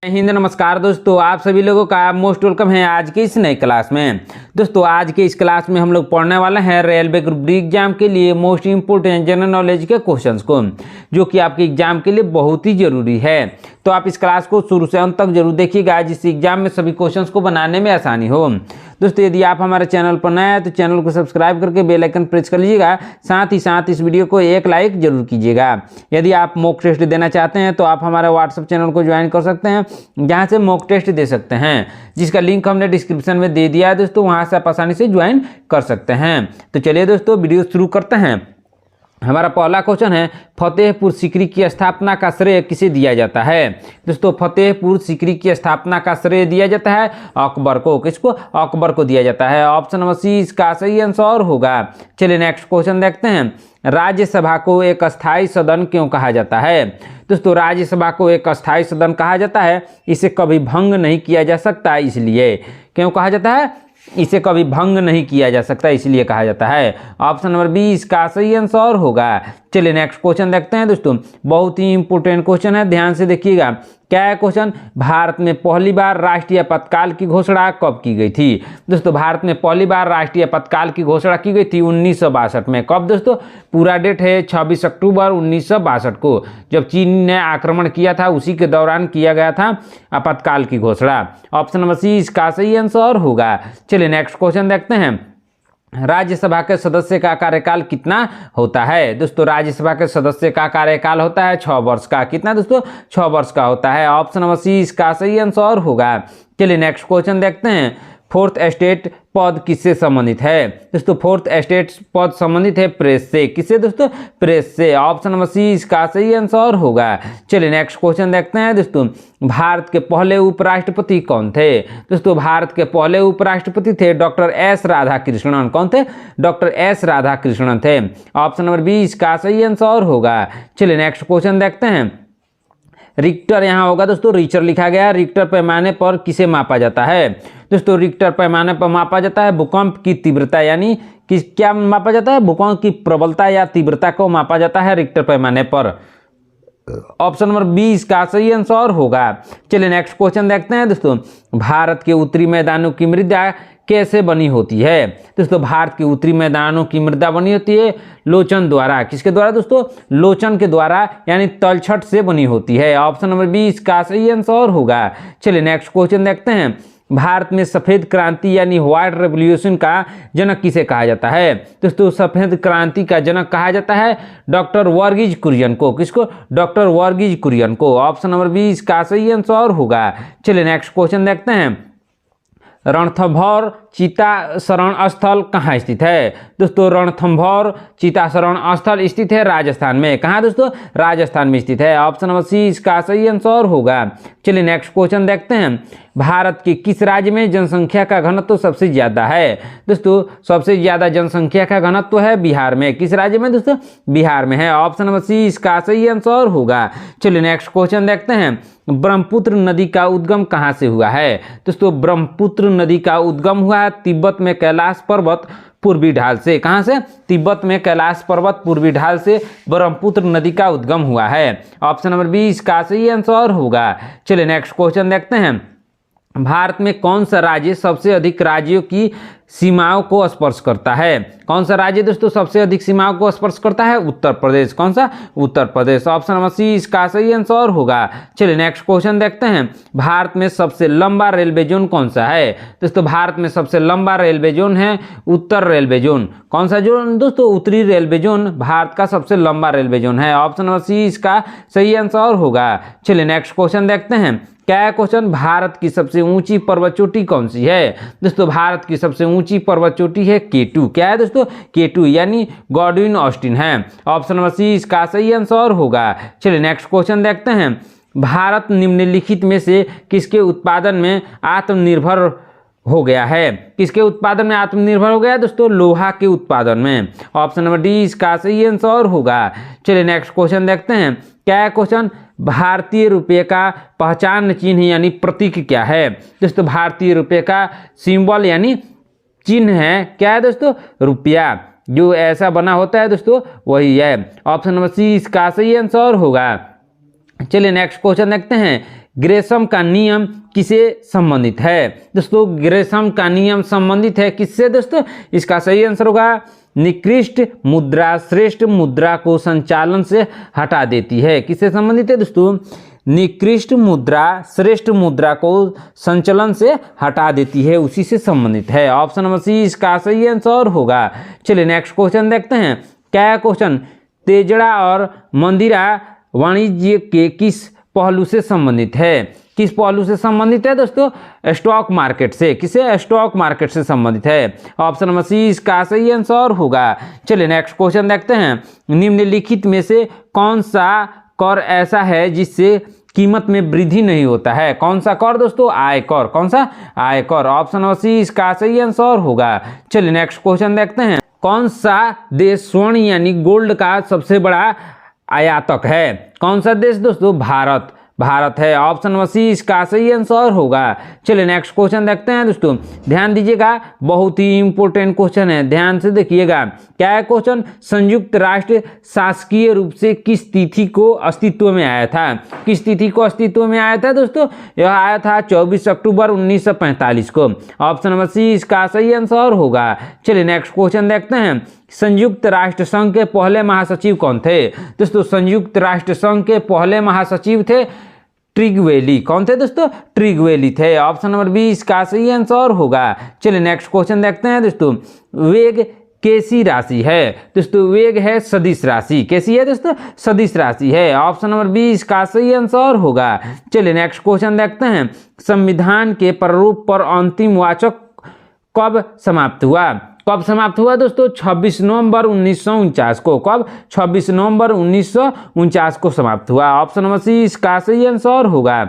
हिंद नमस्कार दोस्तों, आप सभी लोगों का मोस्ट वेलकम है आज की इस नई क्लास में। दोस्तों आज के इस क्लास में हम लोग पढ़ने वाले हैं रेलवे ग्रुप डी एग्जाम के लिए मोस्ट इंपोर्टेंट जनरल नॉलेज के क्वेश्चंस को, जो कि आपके एग्जाम के लिए बहुत ही जरूरी है। तो आप इस क्लास को शुरू से अंत तक जरूर देखिएगा, जिससे एग्जाम में सभी क्वेश्चंस को बनाने में आसानी हो। दोस्तों यदि आप हमारे चैनल पर नए हैं तो चैनल को सब्सक्राइब करके बेल आइकन प्रेस कर लीजिएगा, साथ ही साथ इस वीडियो को एक लाइक जरूर कीजिएगा। यदि आप मॉक टेस्ट देना चाहते हैं तो आप हमारे व्हाट्सएप चैनल को ज्वाइन कर सकते हैं, जहां से मॉक टेस्ट दे सकते हैं, जिसका लिंक हमने डिस्क्रिप्शन में दे दिया है दोस्तों, वहां से आप आसानी से ज्वाइन कर सकते हैं। तो चलिए दोस्तों वीडियो शुरू करते हैं। हमारा पहला क्वेश्चन है, फतेहपुर सीकरी की स्थापना का श्रेय किसे दिया जाता है। दोस्तों फतेहपुर सीकरी की स्थापना का श्रेय दिया जाता है अकबर को। किसको? अकबर को दिया जाता है। ऑप्शन नंबर सी इसका सही आंसर होगा। चलिए नेक्स्ट क्वेश्चन देखते हैं, राज्यसभा को एक अस्थायी सदन क्यों कहा जाता है। दोस्तों राज्यसभा को एक अस्थायी सदन कहा जाता है, इसे कभी भंग नहीं किया जा सकता, इसलिए। क्यों कहा जाता है? इसे कभी भंग नहीं किया जा सकता, इसलिए कहा जाता है। ऑप्शन नंबर बी इसका सही आंसर होगा। चलिए नेक्स्ट क्वेश्चन देखते हैं दोस्तों, बहुत ही इंपोर्टेंट क्वेश्चन है, ध्यान से देखिएगा। क्या है क्वेश्चन? भारत में पहली बार राष्ट्रीय आपातकाल की घोषणा कब की गई थी। दोस्तों भारत में पहली बार राष्ट्रीय आपातकाल की घोषणा की गई थी 1962 में। कब दोस्तों? पूरा डेट है 26 अक्टूबर 1962 को, जब चीन ने आक्रमण किया था, उसी के दौरान किया गया था आपातकाल की घोषणा। ऑप्शन नंबर सी इसका सही आंसर होगा। चलिए नेक्स्ट क्वेश्चन देखते हैं, राज्यसभा के सदस्य का कार्यकाल कितना होता है। दोस्तों राज्यसभा के सदस्य का कार्यकाल होता है 6 वर्ष का। कितना दोस्तों? 6 वर्ष का होता है। ऑप्शन नंबर सी इसका सही आंसर होगा। चलिए नेक्स्ट क्वेश्चन देखते हैं, फोर्थ एस्टेट पद किससे संबंधित है। दोस्तों फोर्थ एस्टेट पद संबंधित है प्रेस से। किससे दोस्तों? प्रेस से। ऑप्शन नंबर सी इसका सही आंसर होगा। चलिए नेक्स्ट क्वेश्चन देखते हैं दोस्तों, भारत के पहले उपराष्ट्रपति कौन थे। दोस्तों भारत के पहले उपराष्ट्रपति थे डॉक्टर एस राधाकृष्णन। कौन थे? डॉक्टर एस राधाकृष्णन थे। ऑप्शन नंबर बी इसका सही आंसर होगा। चलिए नेक्स्ट क्वेश्चन देखते हैं, रिक्टर यहाँ होगा दोस्तों, रिक्टर लिखा गया है। रिक्टर पैमाने पर किसे मापा जाता है। दोस्तों रिक्टर पैमाने पर मापा जाता है भूकंप की तीव्रता, यानी किस क्या मापा जाता है? भूकंप की प्रबलता या तीव्रता को मापा जाता है रिक्टर पैमाने पर। ऑप्शन नंबर बी इसका सही आंसर होगा। चलिए नेक्स्ट क्वेश्चन देखते हैं दोस्तों, भारत के उत्तरी मैदानों की मृदा कैसे बनी होती है। दोस्तों भारत के उत्तरी मैदानों की मृदा बनी होती है लोचन द्वारा। किसके द्वारा दोस्तों? लोचन के द्वारा, यानी तलछट से बनी होती है। ऑप्शन नंबर बी इसका सही आंसर होगा। चलिए नेक्स्ट क्वेश्चन देखते हैं, भारत में सफेद क्रांति यानी व्हाइट रेवोल्यूशन का जनक किसे कहा जाता है। दोस्तों सफेद क्रांति का जनक कहा जाता है डॉक्टर वर्गीज कुरियन को। किसको? डॉक्टर वर्गीज कुरियन को। ऑप्शन नंबर बी इसका सही आंसर होगा। चलिए नेक्स्ट क्वेश्चन देखते हैं, रणथंभौर चीता शरण स्थल कहाँ स्थित है। दोस्तों रणथंभौर चीता शरण स्थल स्थित है राजस्थान में। कहाँ दोस्तों? राजस्थान में स्थित है। ऑप्शन नंबर सी इसका सही आंसर होगा। चलिए नेक्स्ट क्वेश्चन देखते हैं, भारत के किस राज्य में जनसंख्या का घनत्व सबसे ज्यादा है। दोस्तों सबसे ज्यादा जनसंख्या का घनत्व है बिहार में। किस राज्य में दोस्तों? बिहार में है। ऑप्शन नंबर सी इसका सही आंसर होगा। चलिए नेक्स्ट क्वेश्चन देखते हैं, ब्रह्मपुत्र नदी का उद्गम कहाँ से हुआ है। दोस्तों ब्रह्मपुत्र नदी का उद्गम हुआ है तिब्बत में कैलाश पर्वत पूर्वी ढाल से। कहाँ से? तिब्बत में कैलाश पर्वत पूर्वी ढाल से ब्रह्मपुत्र नदी का उद्गम हुआ है। ऑप्शन नंबर बी इसका सही आंसर होगा। चलिए नेक्स्ट क्वेश्चन देखते हैं, भारत में कौन सा राज्य सबसे अधिक राज्यों की सीमाओं को स्पर्श करता है। कौन सा राज्य दोस्तों सबसे अधिक सीमाओं को स्पर्श करता है? उत्तर प्रदेश। कौन सा? Uttar Pradesh. Option number C इसका सही आंसर होगा। चलिए नेक्स्ट क्वेश्चन देखते हैं, भारत में सबसे लंबा रेलवे जोन कौन सा है। दोस्तों भारत में सबसे लंबा रेलवे जोन है उत्तर रेलवे जोन। कौन सा जोन दोस्तों? उत्तरी रेलवे जोन भारत का सबसे लंबा रेलवे जोन है। ऑप्शन नंबर सी इसका सही आंसर होगा। चलिए नेक्स्ट क्वेश्चन देखते हैं, क्या है क्वेश्चन? भारत की सबसे ऊंची पर्वत चोटी कौन सी है। दोस्तों भारत की सबसे ऊंची पर्वत चोटी है K2। क्या है दोस्तों? K2 यानी गॉडविन ऑस्टिन है। ऑप्शन नंबर सी इसका सही आंसर होगा। चलिए नेक्स्ट क्वेश्चन देखते हैं, भारत निम्नलिखित में से किसके उत्पादन में आत्मनिर्भर हो गया है। किसके उत्पादन में आत्मनिर्भर हो गया दोस्तों? लोहा के उत्पादन में। ऑप्शन नंबर डी इसका सही आंसर होगा। चलिए नेक्स्ट क्वेश्चन देखते हैं, क्या है क्वेश्चन? भारतीय रुपये का पहचान चिन्ह यानी प्रतीक क्या है। दोस्तों भारतीय रुपये का सिंबल यानी चिन्ह है क्या है दोस्तों? रुपया। जो ऐसा बना होता है दोस्तों वही है। ऑप्शन नंबर सी इसका सही आंसर होगा। चलिए नेक्स्ट क्वेश्चन देखते हैं, ग्रेशम का नियम किसे संबंधित है? दोस्तों ग्रेशम का नियम संबंधित है किससे दोस्तों? इसका सही आंसर होगा निकृष्ट मुद्रा श्रेष्ठ मुद्रा को संचालन से हटा देती है। किससे संबंधित है दोस्तों? निकृष्ट मुद्रा श्रेष्ठ मुद्रा को संचलन से हटा देती है, उसी से संबंधित है। ऑप्शन नंबर सी इसका सही आंसर होगा। चलिए नेक्स्ट क्वेश्चन देखते हैं। क्या है क्वेश्चन? तेजड़ा और मंदिरा वाणिज्य के किस पहलू से संबंधित है? किस पहलू से संबंधित है दोस्तों? स्टॉक मार्केट से। किसे? स्टॉक मार्केट से संबंधित है। ऑप्शन नंबर सी इसका सही आंसर होगा। चलिए नेक्स्ट क्वेश्चन देखते हैं। निम्नलिखित में से कौन सा कर ऐसा है जिससे कीमत में वृद्धि नहीं होता है? कौन सा कर दोस्तों? आयकर। कौन सा? आयकर। ऑप्शन नंबर सी इसका सही आंसर होगा। चलिए नेक्स्ट क्वेश्चन देखते हैं। कौन सा देश स्वर्ण यानी गोल्ड का सबसे बड़ा आयातक है? कौन सा देश दोस्तों? भारत। भारत है। ऑप्शन नंबर सी इसका सही आंसर होगा। चलिए नेक्स्ट क्वेश्चन देखते हैं दोस्तों। ध्यान दीजिएगा, बहुत ही इंपॉर्टेंट क्वेश्चन है, ध्यान से देखिएगा। क्या है क्वेश्चन? संयुक्त राष्ट्र शासकीय रूप से किस तिथि को अस्तित्व में आया था? किस तिथि को अस्तित्व में आया था दोस्तों? यह आया था 24 अक्टूबर 1945 को। ऑप्शन नंबर सी इसका सही आंसर होगा। चलिए नेक्स्ट क्वेश्चन देखते हैं। संयुक्त राष्ट्र संघ के पहले महासचिव कौन थे? दोस्तों संयुक्त राष्ट्र संघ के पहले महासचिव थे ट्रिगवेली। कौन थे दोस्तों? ट्रिगवेली थे। ऑप्शन नंबर बी इसका सही आंसर होगा। चलिए नेक्स्ट क्वेश्चन देखते हैं दोस्तों। वेग कैसी राशि है? दोस्तों वेग है सदिश राशि। कैसी है दोस्तों? सदिश राशि है। ऑप्शन नंबर बी इसका सही आंसर होगा। चलिए नेक्स्ट क्वेश्चन देखते हैं। संविधान के प्रारूप पर अंतिम वाचक कब समाप्त हुआ? कब समाप्त हुआ दोस्तों? 26 नवंबर 1949 को। कब? 26 नवंबर 1949 को समाप्त हुआ। ऑप्शन नंबर सी इसका सही आंसर होगा।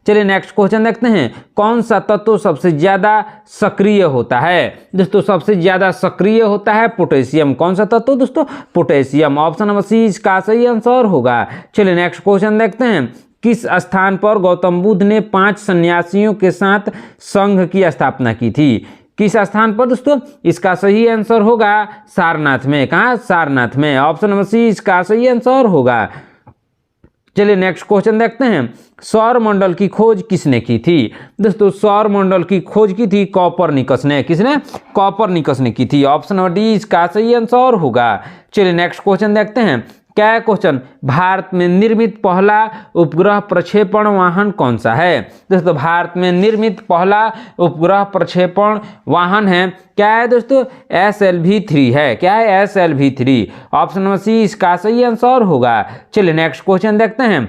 चलिए नेक्स्ट क्वेश्चन देखते हैं। कौन सा तत्व सबसे ज्यादा सक्रिय होता है? दोस्तों सबसे ज्यादा सक्रिय होता है पोटेशियम। कौन सा तत्व दोस्तों? पोटेशियम। ऑप्शन नंबर सी इसका सही आंसर होगा। चलिए नेक्स्ट क्वेश्चन देखते हैं। किस स्थान पर गौतम बुद्ध ने 5 सन्यासियों के साथ संघ की स्थापना की थी? किस स्थान पर दोस्तों? इसका सही आंसर होगा सारनाथ में। कहाँ? सारनाथ में। ऑप्शन नंबर सी इसका सही आंसर होगा। चलिए नेक्स्ट क्वेश्चन देखते हैं। सौर मंडल की खोज किसने की थी? दोस्तों सौर मंडल की खोज की थी कॉपरनिकस ने। किसने? कॉपरनिकस ने की थी। ऑप्शन नंबर डी इसका सही आंसर होगा। चलिए नेक्स्ट क्वेश्चन देखते हैं। क्या है क्वेश्चन? भारत में निर्मित पहला उपग्रह प्रक्षेपण वाहन कौन सा है? दोस्तों भारत में निर्मित पहला उपग्रह प्रक्षेपण वाहन है, क्या है दोस्तों? SLV-3 है। क्या है? SLV-3। ऑप्शन नंबर सी इसका सही आंसर होगा। चलिए नेक्स्ट क्वेश्चन देखते हैं।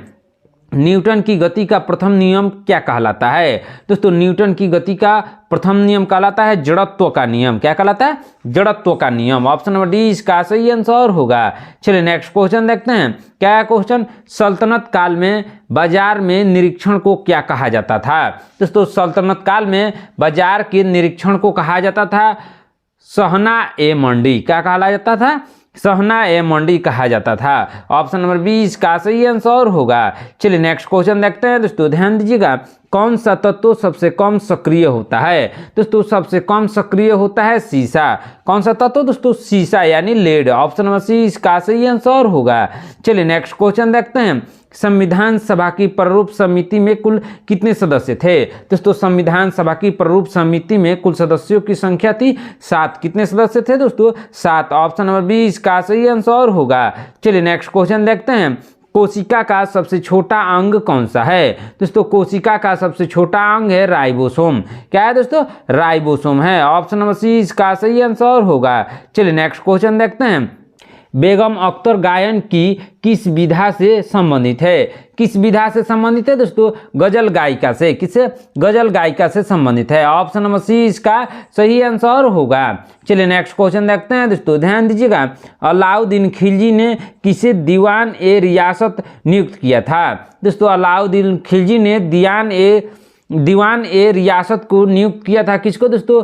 न्यूटन की गति का प्रथम नियम क्या कहलाता है? दोस्तों न्यूटन की गति का प्रथम नियम कहलाता है जड़त्व का नियम। क्या कहलाता है? जड़त्व का नियम। ऑप्शन नंबर डी इसका सही आंसर होगा। चलिए नेक्स्ट क्वेश्चन देखते हैं। क्या है क्वेश्चन? सल्तनत काल में बाजार में निरीक्षण को क्या कहा जाता था? दोस्तों सल्तनत काल में बाजार के निरीक्षण को कहा जाता था सहना ए मंडी। क्या कहा जाता था? सहना ए मंडी कहा जाता था। ऑप्शन नंबर 20 का सही आंसर होगा। चलिए नेक्स्ट क्वेश्चन देखते हैं दोस्तों, ध्यान दीजिएगा। कौन सा तत्व सबसे कम सक्रिय होता है? दोस्तों सबसे कम सक्रिय होता है सीसा। कौन सा तत्व दोस्तों? सीसा यानी लेड। ऑप्शन नंबर सी इसका सही आंसर होगा। चलिए नेक्स्ट क्वेश्चन देखते हैं। संविधान सभा की प्रारूप समिति में कुल कितने सदस्य थे? दोस्तों संविधान सभा की प्रारूप समिति में कुल सदस्यों की संख्या थी 7। कितने सदस्य थे दोस्तों? 7। ऑप्शन नंबर 20 का सही आंसर होगा। चलिए नेक्स्ट क्वेश्चन देखते हैं। कोशिका का सबसे छोटा अंग कौन सा है? दोस्तों कोशिका का सबसे छोटा अंग है राइबोसोम। क्या है दोस्तों? राइबोसोम है। ऑप्शन नंबर सी इसका सही आंसर होगा। चलिए नेक्स्ट क्वेश्चन देखते हैं। बेगम अख्तर गायन की किस विधा से संबंधित है? किस विधा से संबंधित है दोस्तों? गजल गायिका से। किससे? गजल गायिका से संबंधित है। ऑप्शन नंबर सी इसका सही आंसर होगा। चलिए नेक्स्ट क्वेश्चन देखते हैं दोस्तों, ध्यान दीजिएगा। अलाउद्दीन खिलजी ने किसे दीवान ए रियासत नियुक्त किया था? दोस्तों अलाउद्दीन खिलजी ने दीवान ए रियासत को नियुक्त किया था। किसको दोस्तों?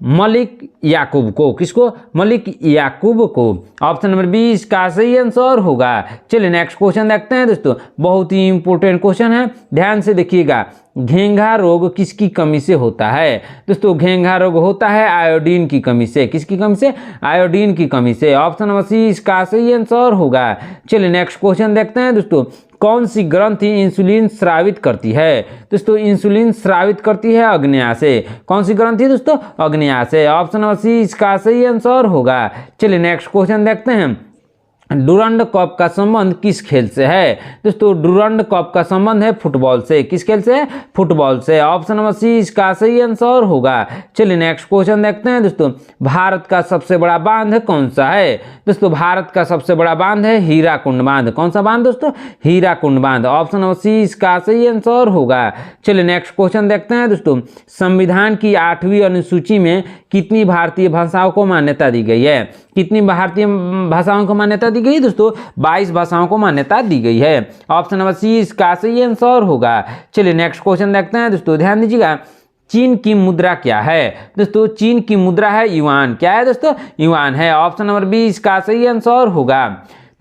मलिक याकूब को। किसको? मलिक याकूब को। ऑप्शन नंबर 20 का सही आंसर होगा। चलिए नेक्स्ट क्वेश्चन देखते हैं दोस्तों, बहुत ही इंपॉर्टेंट क्वेश्चन है, ध्यान से देखिएगा। घेंघा रोग किसकी कमी से होता है? दोस्तों घेंघा रोग होता है आयोडीन की कमी से। किसकी कमी से? आयोडीन की कमी से। ऑप्शन नंबर सी इसका सही आंसर होगा। चलिए नेक्स्ट क्वेश्चन देखते हैं दोस्तों। कौन सी ग्रंथि इंसुलिन स्रावित करती है? दोस्तों इंसुलिन स्रावित करती है अग्न्याशय से। कौन सी ग्रंथि दोस्तों? अग्न्याशय से। ऑप्शन नंबर सी इसका सही आंसर होगा। चलिए नेक्स्ट क्वेश्चन देखते हैं। डूरंड कप का संबंध किस खेल से है? दोस्तों डूरंड कप का संबंध है फुटबॉल से। किस खेल से? फुटबॉल से। ऑप्शन नंबर सी इसका सही आंसर होगा। चलिए नेक्स्ट क्वेश्चन देखते हैं दोस्तों। भारत का सबसे बड़ा बांध कौन सा है? दोस्तों भारत का सबसे बड़ा बांध है हीराकुंड बांध। कौन सा बांध दोस्तों? हीराकुंड बांध। ऑप्शन नंबर सी इसका सही आंसर होगा। चलिए नेक्स्ट क्वेश्चन देखते हैं दोस्तों। संविधान की 8वीं अनुसूची में कितनी भारतीय भाषाओं को मान्यता दी गई है? कितनी भारतीय भाषाओं को मान्यता दी गई दोस्तों? 22 भाषाओं को मान्यता दी गई है। ऑप्शन नंबर सी इसका सही आंसर होगा। चलिए नेक्स्ट क्वेश्चन देखते हैं दोस्तों। ध्यान दीजिएगा। चीन की मुद्रा क्या है? दोस्तों चीन की मुद्रा है युआन। क्या है दोस्तों? युआन है। ऑप्शन नंबर बी इसका सही आंसर होगा।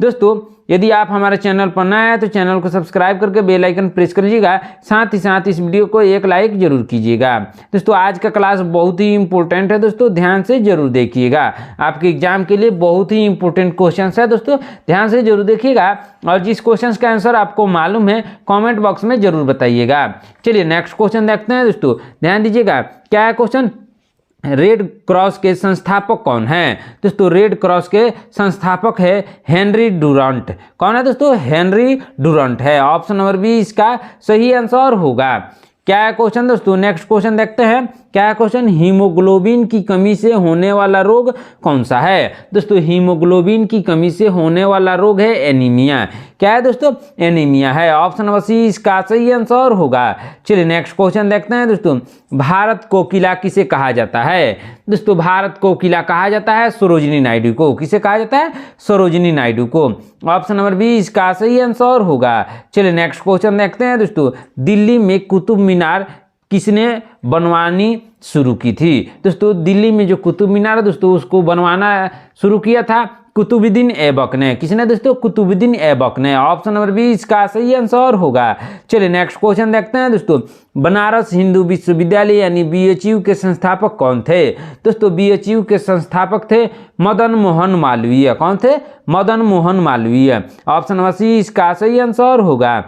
दोस्तों यदि आप हमारे चैनल पर नए हैं तो चैनल को सब्सक्राइब करके बेल आइकन प्रेस करिएगा। साथ ही साथ इस वीडियो को एक लाइक जरूर कीजिएगा। दोस्तों आज का क्लास बहुत ही इंपॉर्टेंट है दोस्तों, ध्यान से जरूर देखिएगा। आपके एग्जाम के लिए बहुत ही इंपॉर्टेंट क्वेश्चन है दोस्तों, ध्यान से जरूर देखिएगा। और जिस क्वेश्चन का आंसर आपको मालूम है कॉमेंट बॉक्स में जरूर बताइएगा। चलिए नेक्स्ट क्वेश्चन देखते हैं दोस्तों। ध्यान दीजिएगा। क्या है क्वेश्चन? रेड क्रॉस के संस्थापक कौन है? दोस्तों रेड क्रॉस के संस्थापक है हेनरी डुरंट। कौन है दोस्तों? हेनरी डुरंट है। ऑप्शन नंबर बी इसका सही आंसर होगा। क्या है क्वेश्चन दोस्तों? नेक्स्ट क्वेश्चन देखते हैं। क्या है क्वेश्चन? हीमोग्लोबिन की कमी से होने वाला रोग कौन सा है? दोस्तों हीमोग्लोबिन की कमी से होने वाला रोग है एनीमिया। क्या है दोस्तों? एनीमिया है। ऑप्शन नंबर सी इसका सही आंसर होगा। चलिए नेक्स्ट क्वेश्चन देखते हैं दोस्तों। भारत कोकिला किसे कहा जाता है? दोस्तों भारत कोकिला कहा जाता है सरोजिनी नायडू को। किसे कहा जाता है? सरोजिनी नायडू को। ऑप्शन नंबर बी इसका सही आंसर होगा। चलिए नेक्स्ट क्वेश्चन देखते हैं दोस्तों। दिल्ली में कुतुब मीनार किसने बनवानी शुरू की थी? दोस्तों दिल्ली में जो कुतुब मीनार है दोस्तों उसको बनवाना शुरू किया था कुतुबुद्दीन ऐबक ने। किसने दोस्तों? कुतुबुद्दीन ऐबक ने। ऑप्शन नंबर बी इसका सही आंसर होगा। चलिए नेक्स्ट क्वेश्चन देखते हैं दोस्तों। बनारस हिंदू विश्वविद्यालय यानी बीएचयू के संस्थापक कौन थे? दोस्तों बीएचयू के संस्थापक थे मदन मोहन मालवीय। कौन थे? Madan Mohan Malviya. Option number C इसका सही आंसर होगा।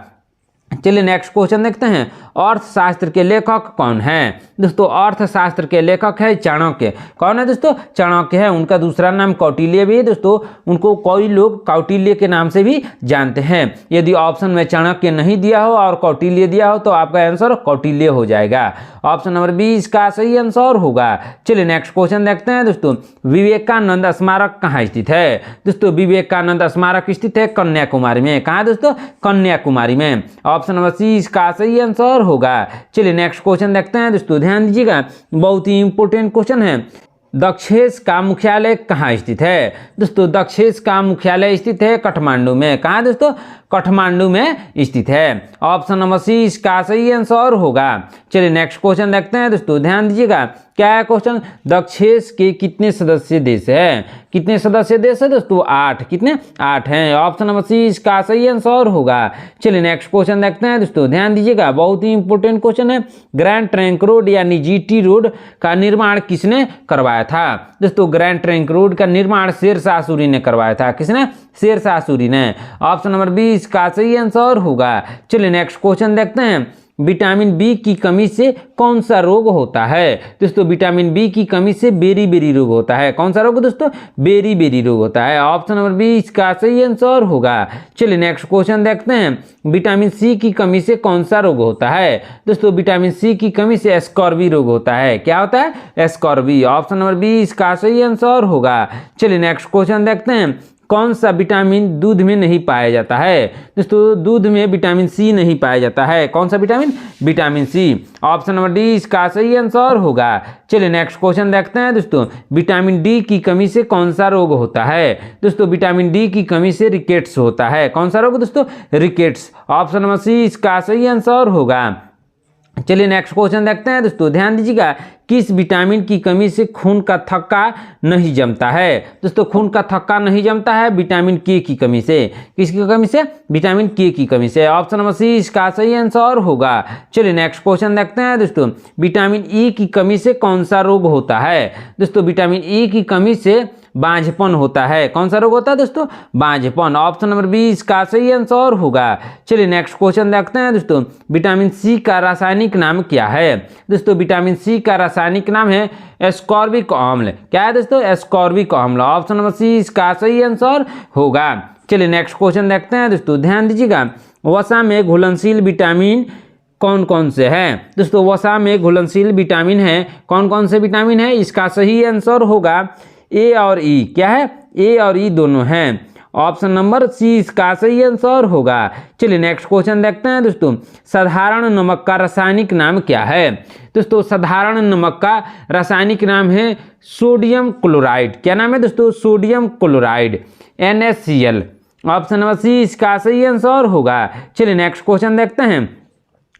चलिए नेक्स्ट क्वेश्चन देखते हैं। अर्थशास्त्र के लेखक कौन है? दोस्तों अर्थशास्त्र के लेखक है चाणक्य। कौन है दोस्तों? चाणक्य है। उनका दूसरा नाम कौटिल्य भी है दोस्तों। उनको कई लोग कौटिल्य के नाम से भी जानते हैं। यदि ऑप्शन में चाणक्य नहीं दिया हो और कौटिल्य दिया हो तो आपका आंसर कौटिल्य हो जाएगा। ऑप्शन नंबर बी इसका सही आंसर होगा। चलिए नेक्स्ट क्वेश्चन देखते हैं दोस्तों। विवेकानंद स्मारक कहाँ स्थित है? दोस्तों विवेकानंद स्मारक स्थित है कन्याकुमारी में। कहाँ दोस्तों? कन्याकुमारी में। ऑप्शन नंबर सी इसका सही आंसर होगा। चलिए नेक्स्ट क्वेश्चन देखते हैं दोस्तों। ध्यान दीजिएगा। बहुत ही इंपॉर्टेंट क्वेश्चन है। दक्षेस का मुख्यालय कहाँ स्थित है? दोस्तों दक्षेस का मुख्यालय स्थित है काठमांडू में। कहाँ दोस्तों? काठमांडू में स्थित है। ऑप्शन नंबर सी इसका सही आंसर होगा। चलिए नेक्स्ट क्वेश्चन देखते हैं दोस्तों। ध्यान दीजिएगा। क्या है क्वेश्चन? दक्षेस के कितने सदस्य देश है? कितने सदस्य देश है दोस्तों? 8। कितने? 8 हैं। ऑप्शन नंबर सी इसका सही आंसर होगा। चलिए नेक्स्ट क्वेश्चन देखते हैं दोस्तों। ध्यान दीजिएगा। बहुत ही इंपॉर्टेंट क्वेश्चन है। ग्रैंड ट्रंक रोड यानी जीटी रोड का निर्माण किसने करवाया था? दोस्तों ग्रैंड ट्रंक रोड का निर्माण शेरशाह सूरी ने करवाया था। किसने? शेरशाह सूरी ने। ऑप्शन नंबर बी इसका सही आंसर होगा। चलिए नेक्स्ट क्वेश्चन देखते हैं। विटामिन बी की कमी से कौन सा रोग होता है? दोस्तों विटामिन बी की कमी से बेरी रोग होता है। कौन सा रोग दोस्तों? बेरी रोग होता है। ऑप्शन नंबर बी इसका सही आंसर होगा। चलिए नेक्स्ट क्वेश्चन देखते हैं। विटामिन सी की कमी से कौन सा रोग होता है? दोस्तों विटामिन सी की कमी से स्कॉर्बी रोग होता है। क्या होता है? स्कॉर्बी। ऑप्शन नंबर बी इसका सही आंसर होगा। चलिए नेक्स्ट क्वेश्चन देखते हैं। कौन सा विटामिन दूध में नहीं पाया जाता है? दोस्तों दूध में विटामिन सी नहीं पाया जाता है। कौन सा vitamin? Vitamin C. Option number D इसका सही आंसर होगा। चलिए नेक्स्ट क्वेश्चन देखते हैं दोस्तों। विटामिन डी की कमी से कौन सा रोग होता है? दोस्तों विटामिन डी की कमी से रिकेट्स होता है। कौन सा रोग दोस्तों? रिकेट्स। ऑप्शन नंबर सी इसका सही आंसर होगा। चलिए नेक्स्ट क्वेश्चन देखते हैं दोस्तों। ध्यान दीजिएगा। किस विटामिन की कमी से खून का थक्का नहीं जमता है? दोस्तों खून का थक्का नहीं जमता है विटामिन के की कमी से। किसकी कमी से? विटामिन के की कमी से। ऑप्शन नंबर सी इसका सही आंसर होगा। चलिए नेक्स्ट क्वेश्चन देखते हैं दोस्तों। विटामिन ई की कमी से कौन सा रोग होता है? दोस्तों विटामिन ई की कमी से बांझपन होता है। कौन सा रोग होता है दोस्तों? बांझपन। ऑप्शन नंबर बी इसका सही आंसर होगा। चलिए नेक्स्ट क्वेश्चन देखते हैं दोस्तों, विटामिन सी का रासायनिक नाम क्या है? दोस्तों विटामिन सी का रासायनिक नाम है एस्कॉर्बिक अम्ल। क्या है दोस्तों? एस्कॉर्बिक अम्ल। ऑप्शन नंबर सी इसका सही आंसर होगा। चलिए नेक्स्ट क्वेश्चन देखते हैं दोस्तों, ध्यान दीजिएगा, वसा में घुलनशील विटामिन कौन कौन से हैं? दोस्तों वसा में घुलनशील विटामिन है, कौन कौन से विटामिन है? इसका सही आंसर होगा ए और ई। क्या है? ए और ई दोनों हैं। ऑप्शन नंबर सी इसका सही आंसर होगा। चलिए नेक्स्ट क्वेश्चन देखते हैं दोस्तों, साधारण नमक का रासायनिक नाम क्या है? दोस्तों साधारण नमक का रासायनिक नाम है सोडियम क्लोराइड। क्या नाम है दोस्तों? Sodium chloride, NaCl। Option number C इसका सही आंसर होगा। चलिए नेक्स्ट क्वेश्चन देखते हैं,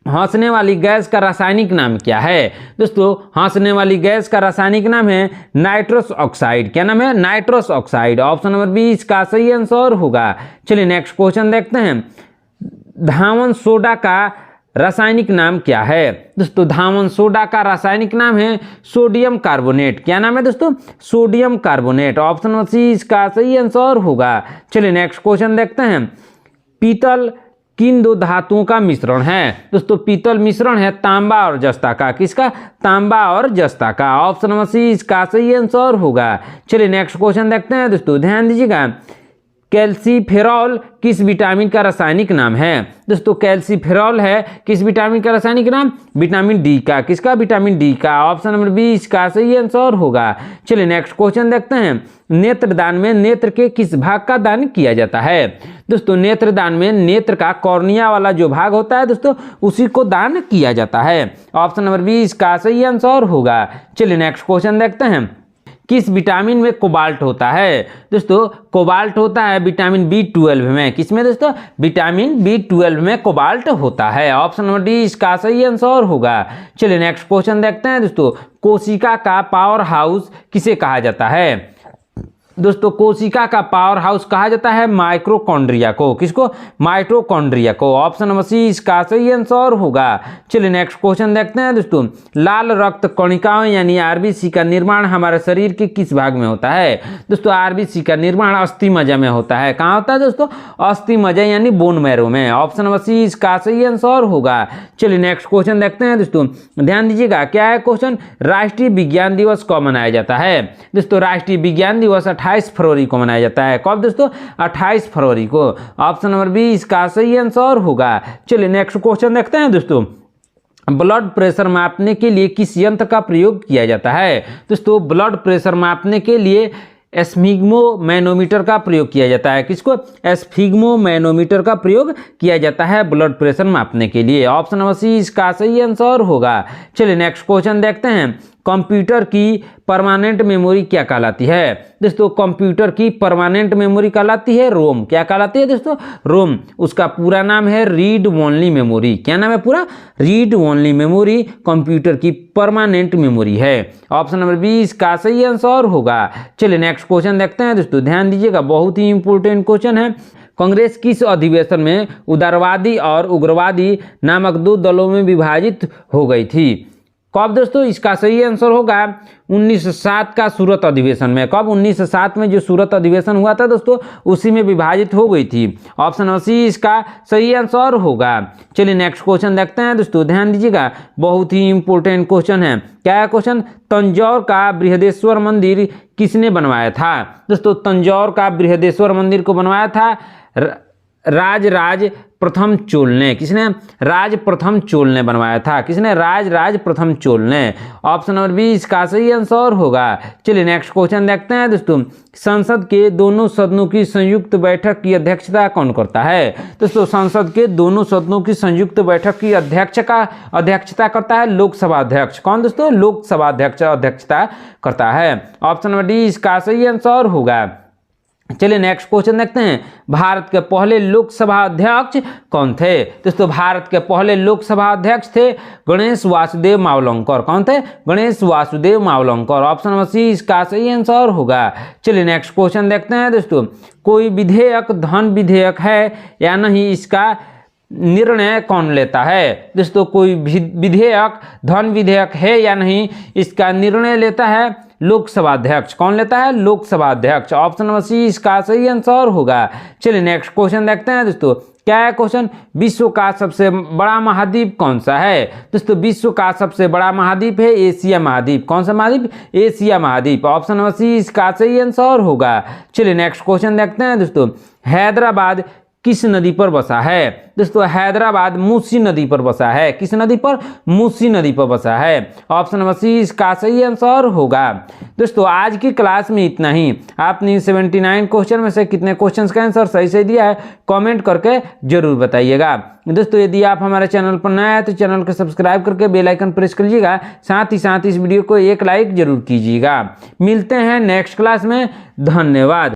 हंसने वाली गैस का रासायनिक नाम क्या है? दोस्तों हंसने वाली गैस का रासायनिक नाम है नाइट्रस ऑक्साइड। क्या नाम है? Nitrous oxide. Option number B इसका सही आंसर होगा। चलिए नेक्स्ट क्वेश्चन देखते हैं, धावन सोडा का रासायनिक नाम क्या है? दोस्तों धावन सोडा का रासायनिक नाम है सोडियम कार्बोनेट। क्या नाम है दोस्तों? Sodium carbonate. Option number C इसका सही आंसर होगा। चलिए नेक्स्ट क्वेश्चन देखते हैं, पीतल किन दो धातुओं का मिश्रण है? दोस्तों पीतल मिश्रण है तांबा और जस्ता का। किसका? तांबा और जस्ता का। ऑप्शन नंबर सी इसका सही आंसर होगा। चलिए नेक्स्ट क्वेश्चन देखते हैं दोस्तों, ध्यान दीजिएगा, कैल्सीफेरॉल किस विटामिन का रासायनिक नाम है? दोस्तों कैल्सीफेरॉल है किस विटामिन का रासायनिक नाम? विटामिन डी का। किसका? विटामिन डी का। ऑप्शन नंबर बी इसका सही आंसर होगा। चलिए नेक्स्ट क्वेश्चन देखते हैं, नेत्रदान में नेत्र के किस भाग का दान किया जाता है? दोस्तों नेत्रदान में नेत्र का कॉर्निया वाला जो भाग होता है दोस्तों उसी को दान किया जाता है। ऑप्शन नंबर बी इसका सही आंसर होगा। चलिए नेक्स्ट क्वेश्चन देखते हैं, किस विटामिन में कोबाल्ट होता है? दोस्तों कोबाल्ट होता है विटामिन B12 में। किसमें दोस्तों? विटामिन B12 में कोबाल्ट होता है। ऑप्शन नंबर डी इसका सही आंसर होगा। चलिए नेक्स्ट क्वेश्चन देखते हैं दोस्तों, कोशिका का पावर हाउस किसे कहा जाता है? दोस्तों कोशिका का पावर हाउस कहा जाता है माइटोकॉन्ड्रिया को। किसको? माइटोकॉन्ड्रिया को। ऑप्शन नंबर सी इसका सही आंसर होगा। चलिए नेक्स्ट क्वेश्चन देखते हैं दोस्तों, लाल रक्त कणिकाओं यानी आरबीसी का निर्माण हमारे शरीर के किस भाग में होता है? दोस्तों आरबीसी का निर्माण अस्थि मज्जा में होता है। कहाँ होता है दोस्तों? अस्थि मज्जा यानी बोन मैरो में। ऑप्शन नंबर सी इसका सही आंसर होगा। चलिए नेक्स्ट क्वेश्चन देखते हैं दोस्तों, ध्यान दीजिएगा, क्या है क्वेश्चन, राष्ट्रीय विज्ञान दिवस कब मनाया जाता है? दोस्तों राष्ट्रीय विज्ञान दिवस 28 फरवरी को मनाया जाता है। कब दोस्तों? 28 फरवरी को। ऑप्शन नंबर बी इसका सही आंसर होगा। चलिए नेक्स्ट क्वेश्चन देखते हैं दोस्तों, ब्लड प्रेशर मापने के लिए किस यंत्र का प्रयोग किया जाता है? दोस्तों ब्लड प्रेशर मापने के लिए एस्फिग्मोमैनोमीटर का प्रयोग किया जाता है। किसको? एस्फिग्मोमैनोमीटर का प्रयोग किया जाता है ब्लड प्रेशर मापने के लिए। ऑप्शन नंबर सी इसका सही आंसर होगा। चलिए नेक्स्ट क्वेश्चन देखते हैं, कंप्यूटर की परमानेंट मेमोरी क्या कहलाती है? दोस्तों कंप्यूटर की परमानेंट मेमोरी कहलाती है रोम। क्या कहलाती है दोस्तों? रोम। उसका पूरा नाम है रीड ओनली मेमोरी। क्या नाम है पूरा? रीड ओनली मेमोरी कंप्यूटर की परमानेंट मेमोरी है। ऑप्शन नंबर बी इसका सही आंसर होगा। चलिए नेक्स्ट क्वेश्चन देखते हैं दोस्तों, ध्यान दीजिएगा, बहुत ही इंपॉर्टेंट क्वेश्चन है। कांग्रेस किस अधिवेशन में उदारवादी और उग्रवादी नामक दो दलों में विभाजित हो गई थी? कब दोस्तों? इसका सही आंसर होगा 1907 का सूरत अधिवेशन में। कब? 1907 में जो सूरत अधिवेशन हुआ था दोस्तों उसी में विभाजित हो गई थी। ऑप्शन नंबर सी इसका सही आंसर होगा। चलिए नेक्स्ट क्वेश्चन देखते हैं दोस्तों, ध्यान दीजिएगा, बहुत ही इंपॉर्टेंट क्वेश्चन है। क्या है क्वेश्चन, तंजौर का बृहदेश्वर मंदिर किसने बनवाया था? दोस्तों तंजौर का बृहदेश्वर मंदिर को बनवाया था राज प्रथम चोल ने। किसने? राज प्रथम चोल ने बनवाया था। किसने? राज प्रथम चोल ने। ऑप्शन नंबर बी इसका सही आंसर होगा। चलिए नेक्स्ट क्वेश्चन देखते हैं दोस्तों, संसद के दोनों सदनों की संयुक्त बैठक की अध्यक्षता कौन करता है? दोस्तों संसद के दोनों सदनों की संयुक्त बैठक की अध्यक्षता करता है लोकसभा अध्यक्ष। कौन दोस्तों? लोकसभा अध्यक्ष अध्यक्षता करता है। ऑप्शन नंबर डी इसका सही आंसर होगा। चलिए नेक्स्ट क्वेश्चन देखते हैं, भारत के पहले लोकसभा अध्यक्ष कौन थे? दोस्तों भारत के पहले लोकसभा अध्यक्ष थे गणेश वासुदेव मावलंकर। कौन थे? Ganesh Vasudev Mavalankar. Option number C इसका सही आंसर होगा। चलिए नेक्स्ट क्वेश्चन देखते हैं दोस्तों, कोई विधेयक धन विधेयक है या नहीं, इसका निर्णय कौन लेता है? दोस्तों कोई विधेयक धन विधेयक है या नहीं, इसका निर्णय लेता है लोकसभा अध्यक्ष। कौन लेता है? लोकसभा अध्यक्ष। ऑप्शन नंबर सी इसका सही आंसर होगा। चलिए नेक्स्ट क्वेश्चन देखते हैं दोस्तों। क्या है क्वेश्चन? विश्व का सबसे बड़ा महाद्वीप कौन सा है? दोस्तों विश्व का सबसे बड़ा महाद्वीप है एशिया महाद्वीप। कौन सा महाद्वीप? एशिया महाद्वीप। ऑप्शन नंबर सी इसका सही आंसर होगा। चलिए नेक्स्ट क्वेश्चन देखते हैं दोस्तों। हैदराबाद किस नदी पर बसा है? दोस्तों हैदराबाद मूसी नदी पर बसा है। किस नदी पर? मूसी नदी पर बसा है। ऑप्शन नंबर सी इसका सही आंसर होगा। दोस्तों आज की क्लास में इतना ही। आपने 79 क्वेश्चन में से कितने क्वेश्चंस का आंसर सही से दिया है कमेंट करके जरूर बताइएगा। दोस्तों यदि आप हमारे चैनल पर नए हैं तो चैनल को सब्सक्राइब करके बेल आइकन प्रेस कर लीजिएगा। साथ ही इस वीडियो को एक लाइक जरूर कीजिएगा। मिलते हैं नेक्स्ट क्लास में। धन्यवाद।